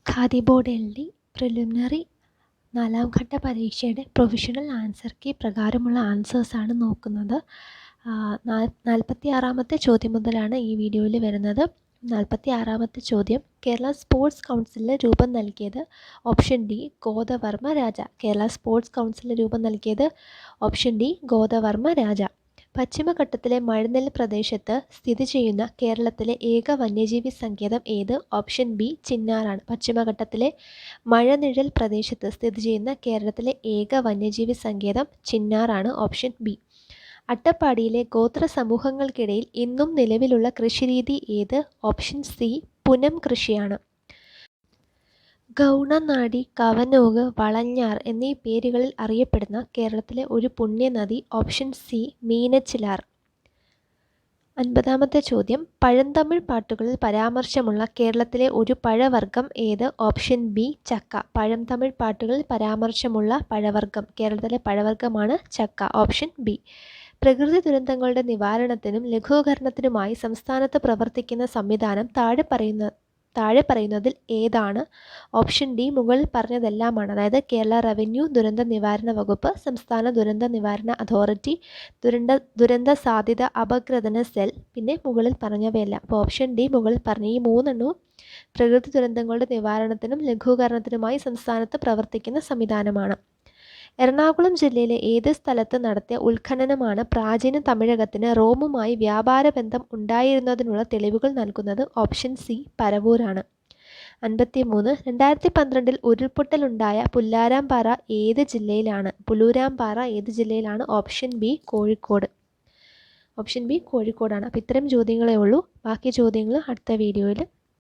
Khadi board LD preliminary 4ാം ഘട്ട പരീക്ഷയുടെ provisional answer key പ്രകാരമുള്ള ആൻസേഴ്സാണ് നോക്കുന്നത്. 46ാമത്തെ ചോദ്യം മുതലാണ് ഈ വീഡിയോയിൽ വരുന്നത്. 46ാമത്തെ ചോദ്യം: കേരള സ്പോർട്സ് കൗൺസിലിന് രൂപം നൽകിയത്? ഓപ്ഷൻ ഡി ഗോദവർമ്മ രാജ. കേരള സ്പോർട്സ് കൗൺസിലിന് രൂപം നൽകിയത് ഓപ്ഷൻ ഡി ഗോദവർമ്മ രാജ. പശ്ചിമഘട്ടത്തിലെ മഴനെൽ പ്രദേശത്ത് സ്ഥിതി ചെയ്യുന്ന കേരളത്തിലെ ഏക വന്യജീവി സങ്കേതം ഏത്? Option B ചിന്നാറാണ്. പശ്ചിമഘട്ടത്തിലെ മഴനിഴൽ പ്രദേശത്ത് സ്ഥിതി ചെയ്യുന്ന കേരളത്തിലെ ഏക വന്യജീവി സങ്കേതം ചിന്നാറാണ്. Option B. അട്ടപ്പാടിയിലെ ഗോത്ര സമൂഹങ്ങൾക്കിടയിൽ ഇന്നും നിലവിലുള്ള കൃഷിരീതി ഏത്? ഓപ്ഷൻ സി പുനം കൃഷിയാണ്. ഗൗണനാടി, കവനോഗ്, വളഞ്ഞാർ എന്നീ പേരുകളിൽ അറിയപ്പെടുന്ന കേരളത്തിലെ ഒരു പുണ്യനദി? Option C Meenachilar. 50ാമത്തെ ചോദ്യം: പഴന്തമിഴ് പാട്ടുകളിൽ പരാമർശമുള്ള കേരളത്തിലെ ഒരു പഴവർഗ്ഗം ഏത്? ഓപ്ഷൻ ബി ചക്ക. പഴന്തമിഴ് പാട്ടുകളിൽ പരാമർശമുള്ള പഴവർഗ്ഗം, കേരളത്തിലെ പഴവർഗ്ഗമാണ് ചക്ക. Option B. പ്രകൃതി ദുരന്തങ്ങളുടെ നിവാരണത്തിനും ലഘൂകരണത്തിനുമായി സംസ്ഥാനത്ത് പ്രവർത്തിക്കുന്ന സംവിധാനം താഴെ പറയുന്നതിൽ ഏതാണ്? ഓപ്ഷൻ ഡി മുകളിൽ പറഞ്ഞതെല്ലാമാണ്. അതായത് കേരള റവന്യൂ ദുരന്ത നിവാരണ വകുപ്പ്, സംസ്ഥാന ദുരന്ത നിവാരണ അതോറിറ്റി, ദുരന്ത സാധ്യത അപഗ്രഥന സെൽ, പിന്നെ മുകളിൽ പറഞ്ഞവയെല്ലാം. അപ്പോൾ ഓപ്ഷൻ ഡി മുകളിൽ പറഞ്ഞ ഈ 3 പ്രകൃതി ദുരന്തങ്ങളുടെ നിവാരണത്തിനും ലഘൂകരണത്തിനുമായി സംസ്ഥാനത്ത് പ്രവർത്തിക്കുന്ന സംവിധാനമാണ്. എറണാകുളം ജില്ലയിലെ ഏത് സ്ഥലത്ത് നടത്തിയ ഉത്ഖനനമാണ് പ്രാചീന തമിഴകത്തിന് റോമുമായി വ്യാപാര ബന്ധം ഉണ്ടായിരുന്നതിനുള്ള തെളിവുകൾ നൽകുന്നത്? Option C പരവൂരാണ്. 53. 2012 ഉരുൾപൊട്ടലുണ്ടായ പുല്ലാരാംപാറ ഏത് ജില്ലയിലാണ്? പുല്ലൂരാംപാറ ഏത് ജില്ലയിലാണ്? Option B Kozhikode. Option B കോഴിക്കോടാണ്. അപ്പോൾ ഇത്തരം ചോദ്യങ്ങളേ ഉള്ളൂ. ബാക്കി ചോദ്യങ്ങൾ അടുത്ത വീഡിയോയിൽ